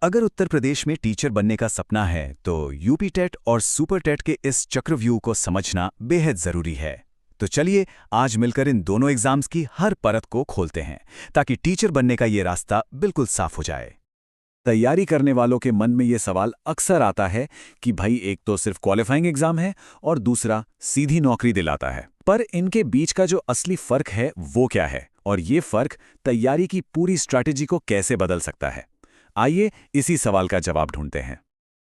अगर उत्तर प्रदेश में टीचर बनने का सपना है तो यूपी टेट और सुपर टेट के इस चक्रव्यूह को समझना बेहद जरूरी है। तो चलिए आज मिलकर इन दोनों एग्जाम्स की हर परत को खोलते हैं ताकि टीचर बनने का ये रास्ता बिल्कुल साफ हो जाए। तैयारी करने वालों के मन में ये सवाल अक्सर आता है कि भाई एक तो सिर्फ क्वालिफाइंग एग्जाम है और दूसरा सीधी नौकरी दिलाता है, पर इनके बीच का जो असली फर्क है वो क्या है और ये फर्क तैयारी की पूरी स्ट्रैटेजी को कैसे बदल सकता है। आइए इसी सवाल का जवाब ढूंढते हैं।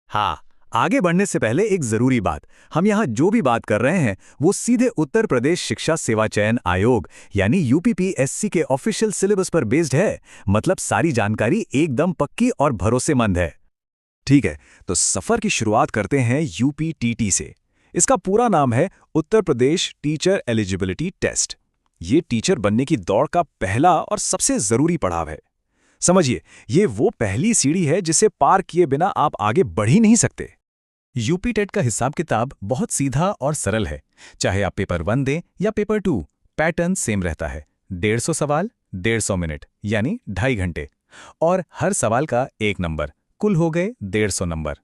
हाँ, आगे बढ़ने से पहले एक जरूरी बात, हम यहाँ जो भी बात कर रहे हैं वो सीधे उत्तर प्रदेश शिक्षा सेवा चयन आयोग यानी यूपीपीएससी के ऑफिशियल सिलेबस पर बेस्ड है। मतलब सारी जानकारी एकदम पक्की और भरोसेमंद है। ठीक है, तो सफर की शुरुआत करते हैं यूपीटीटी से। इसका पूरा नाम है Uttar Pradesh teacher eligibility test. ये टीचर बनने की दौड़ का पहला और सबसे जरूरी पड़ाव है। समझिए, ये वो पहली सीढ़ी है जिसे पार किए बिना आप आगे बढ़ ही नहीं सकते। यूपी टेट का हिसाब किताब बहुत सीधा और सरल है। चाहे आप पेपर 1 दें या पेपर 2, पैटर्न सेम रहता है। 150 सवाल, 150 मिनट यानी 2.5 घंटे, और हर सवाल का 1 नंबर, कुल हो गए 150 नंबर।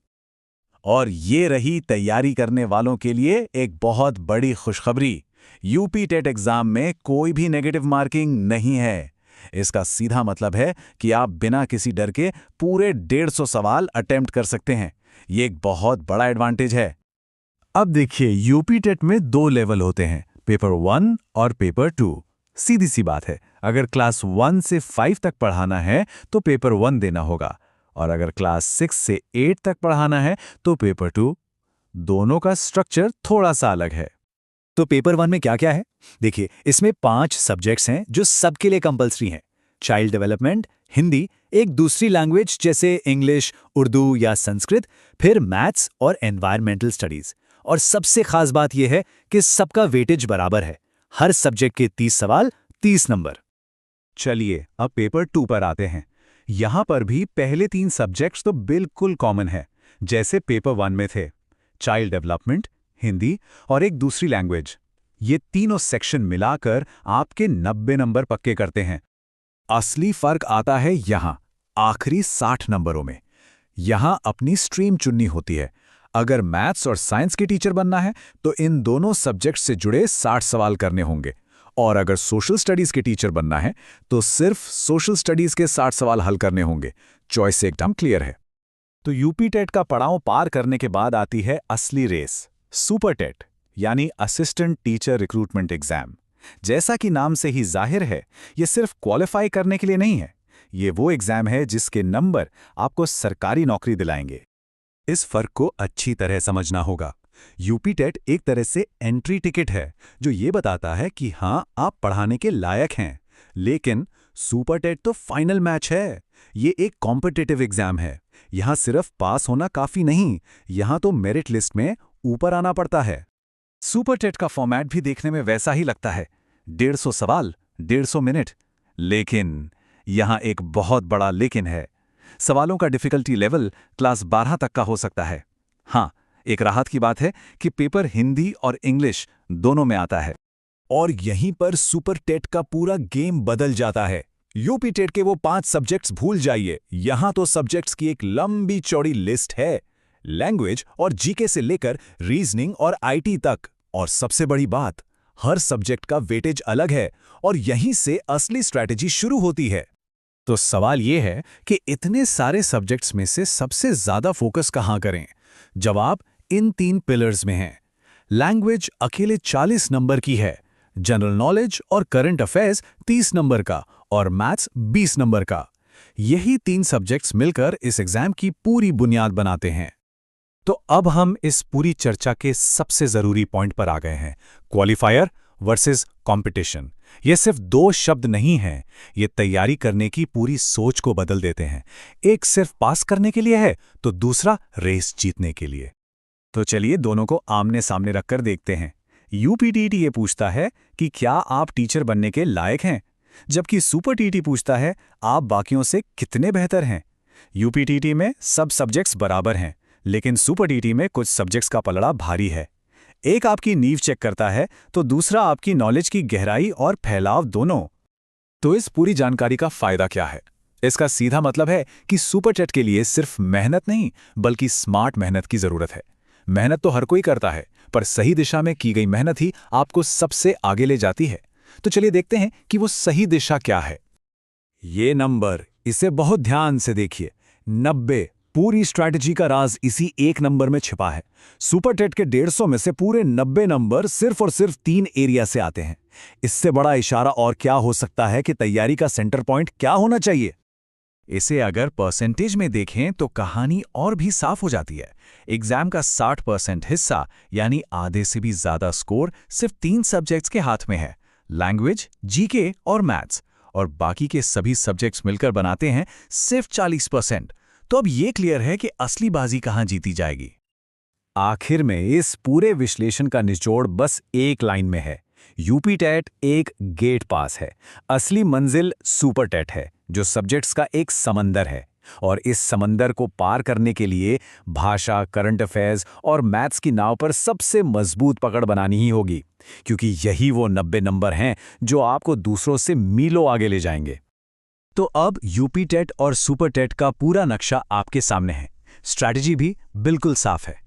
और ये रही तैयारी करने वालों के लिए एक बहुत बड़ी खुशखबरी। यूपी टेट एग्जाम में कोई भी नेगेटिव मार्किंग नहीं है। इसका सीधा मतलब है कि आप बिना किसी डर के पूरे 150 सवाल अटेम्प्ट कर सकते हैं। ये एक बहुत बड़ा एडवांटेज है। अब देखिए, यूपी टेट में 2 लेवल होते हैं, पेपर 1 और पेपर 2। सीधी सी बात है, अगर क्लास 1 से 5 तक पढ़ाना है तो पेपर 1 देना होगा, और अगर क्लास 6 से 8 तक पढ़ाना है तो पेपर 2। दोनों का स्ट्रक्चर थोड़ा सा अलग है। तो पेपर 1 में क्या क्या है? देखिए, इसमें 5 सब्जेक्ट्स हैं जो सबके लिए कंपलसरी हैं। चाइल्ड डेवलपमेंट, हिंदी, एक दूसरी लैंग्वेज जैसे इंग्लिश, उर्दू या संस्कृत, फिर मैथ्स और एनवायरमेंटल स्टडीज। और सबसे खास बात यह है कि सबका वेटेज बराबर है। हर सब्जेक्ट के 30 सवाल, 30 नंबर। चलिए अब पेपर 2 पर आते हैं। यहां पर भी पहले 3 सब्जेक्ट्स तो बिल्कुल कॉमन है, जैसे पेपर 1 में थे। चाइल्ड डेवलपमेंट, हिंदी और एक दूसरी लैंग्वेज, ये तीनों सेक्शन मिलाकर आपके 90 नंबर पक्के करते हैं। असली फर्क आता है यहां, आखिरी 60 नंबरों में। यहां अपनी स्ट्रीम चुननी होती है। अगर मैथ्स और साइंस के टीचर बनना है तो इन दोनों सब्जेक्ट से जुड़े 60 सवाल करने होंगे, और अगर सोशल स्टडीज के टीचर बनना है तो सिर्फ सोशल स्टडीज के 60 सवाल हल करने होंगे। चॉइस एकदम क्लियर है। तो यूपी टेट का पड़ाव पार करने के बाद आती है असली रेस, सुपर टेट यानी असिस्टेंट टीचर रिक्रूटमेंट एग्जाम। जैसा कि नाम से ही जाहिर है, ये सिर्फ क्वालिफाई करने के लिए नहीं है। ये वो एग्जाम है जिसके नंबर आपको सरकारी नौकरी दिलाएंगे। इस फर्क को अच्छी तरह समझना होगा। यूपी टेट एक तरह से एंट्री टिकट है जो ये बताता है कि हां, आप पढ़ाने के लायक हैं। लेकिन सुपर टेट तो फाइनल मैच है। ये एक कॉम्पिटिटिव एग्जाम है। यहां सिर्फ पास होना काफी नहीं, यहां तो मेरिट लिस्ट में ऊपर आना पड़ता है। सुपर टेट का फॉर्मेट भी देखने में वैसा ही लगता है, 150 सवाल, 150 मिनट। लेकिन यहां एक बहुत बड़ा लेकिन है। सवालों का डिफिकल्टी लेवल क्लास 12 तक का हो सकता है। हाँ, एक राहत की बात है कि पेपर हिंदी और इंग्लिश दोनों में आता है। और यहीं पर सुपर टेट का पूरा गेम बदल जाता है। यूपी टेट के वो 5 सब्जेक्ट्स भूल जाइए, यहां तो सब्जेक्ट्स की एक लंबी चौड़ी लिस्ट है। लैंग्वेज और जीके से लेकर रीजनिंग और आईटी तक। और सबसे बड़ी बात, हर सब्जेक्ट का वेटेज अलग है, और यहीं से असली स्ट्रैटेजी शुरू होती है। तो सवाल यह है कि इतने सारे सब्जेक्ट्स में से सबसे ज्यादा फोकस कहां करें? जवाब इन 3 पिलर्स में है। लैंग्वेज अकेले 40 नंबर की है, जनरल नॉलेज और करंट अफेयर्स 30 नंबर का, और मैथ्स 20 नंबर का। यही 3 सब्जेक्ट्स मिलकर इस एग्जाम की पूरी बुनियाद बनाते हैं। तो अब हम इस पूरी चर्चा के सबसे जरूरी पॉइंट पर आ गए हैं, क्वालिफायर वर्सेस कंपटीशन। ये सिर्फ 2 शब्द नहीं हैं, ये तैयारी करने की पूरी सोच को बदल देते हैं। एक सिर्फ पास करने के लिए है तो दूसरा रेस जीतने के लिए। तो चलिए दोनों को आमने सामने रखकर देखते हैं। यूपीटीटी ये पूछता है कि क्या आप टीचर बनने के लायक हैं, जबकि सुपर टीटी पूछता है आप बाकियों से कितने बेहतर हैं। यूपीटीटी में सब सब्जेक्ट्स बराबर हैं, लेकिन सुपर टीटी में कुछ सब्जेक्ट्स का पलड़ा भारी है। एक आपकी नींव चेक करता है तो दूसरा आपकी नॉलेज की गहराई और फैलाव दोनों। तो इस पूरी जानकारी का फायदा क्या है? इसका सीधा मतलब है कि सुपर टेट के लिए सिर्फ मेहनत नहीं बल्कि स्मार्ट मेहनत की जरूरत है। मेहनत तो हर कोई करता है, पर सही दिशा में की गई मेहनत ही आपको सबसे आगे ले जाती है। तो चलिए देखते हैं कि वो सही दिशा क्या है। ये नंबर, इसे बहुत ध्यान से देखिए। 90, पूरी स्ट्रैटेजी का राज इसी एक नंबर में छिपा है। सुपर टेट के 150 में से पूरे 90 नंबर सिर्फ और सिर्फ 3 एरिया से आते हैं। इससे बड़ा इशारा और क्या हो सकता है कि तैयारी का सेंटर पॉइंट क्या होना चाहिए। इसे अगर परसेंटेज में देखें तो कहानी और भी साफ हो जाती है। एग्जाम का 60% हिस्सा यानी आधे से भी ज्यादा स्कोर सिर्फ 3 सब्जेक्ट्स के हाथ में है, लैंग्वेज, जीके और मैथ्स, और बाकी के सभी सब्जेक्ट्स मिलकर बनाते हैं सिर्फ 40%। तो अब ये क्लियर है कि असली बाजी कहां जीती जाएगी। आखिर में इस पूरे विश्लेषण का निचोड़ बस एक लाइन में है। यूपी टेट एक गेट पास है, असली मंजिल सुपर टेट है, जो सब्जेक्ट्स का एक समंदर है। और इस समंदर को पार करने के लिए भाषा, करंट अफेयर्स और मैथ्स की नाव पर सबसे मजबूत पकड़ बनानी ही होगी, क्योंकि यही वो 90 नंबर हैं जो आपको दूसरों से मीलों आगे ले जाएंगे। तो अब यूपी टेट और सुपर टेट का पूरा नक्शा आपके सामने है, स्ट्रैटेजी भी बिल्कुल साफ है।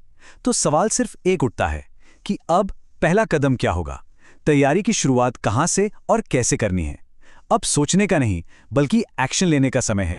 तो सवाल सिर्फ एक उठता है कि अब पहला कदम क्या होगा, तैयारी की शुरुआत कहां से और कैसे करनी है। अब सोचने का नहीं बल्कि एक्शन लेने का समय है।